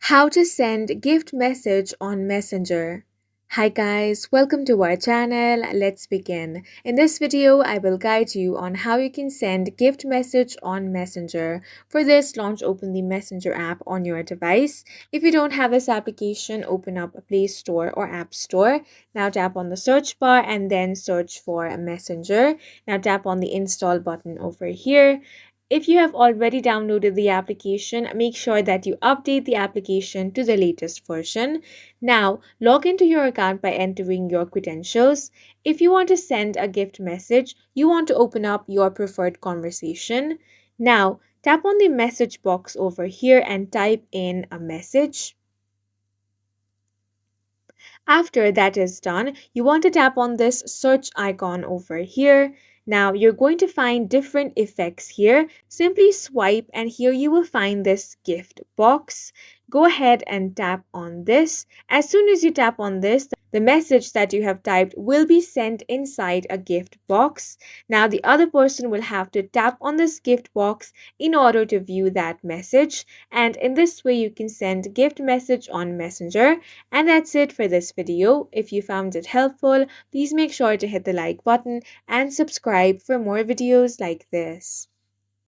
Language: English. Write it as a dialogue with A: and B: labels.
A: How to send gift message on Messenger. Hi guys, welcome to our channel. Let's begin. In this video, I will guide you on how you can send gift message on Messenger. For this, launch open the Messenger app on your device. If you don't have this application, open up a Play Store or App Store. Now tap on the search bar and then search for Messenger. Now tap on the install button over here. If you have already downloaded the application, make sure that you update the application to the latest version. Now, log into your account by entering your credentials. If you want to send a gift message, you want to open up your preferred conversation. Now, tap on the message box over here and type in a message. After that is done, you want to tap on this search icon over here. Now you're going to find different effects here. Simply swipe and here you will find this gift box. Go ahead and tap on this. As soon as you tap on this, the message that you have typed will be sent inside a gift box. Now the other person will have to tap on this gift box in order to view that message. And in this way, you can send gift message on Messenger. And that's it for this video. If you found it helpful, please make sure to hit the like button and subscribe for more videos like this.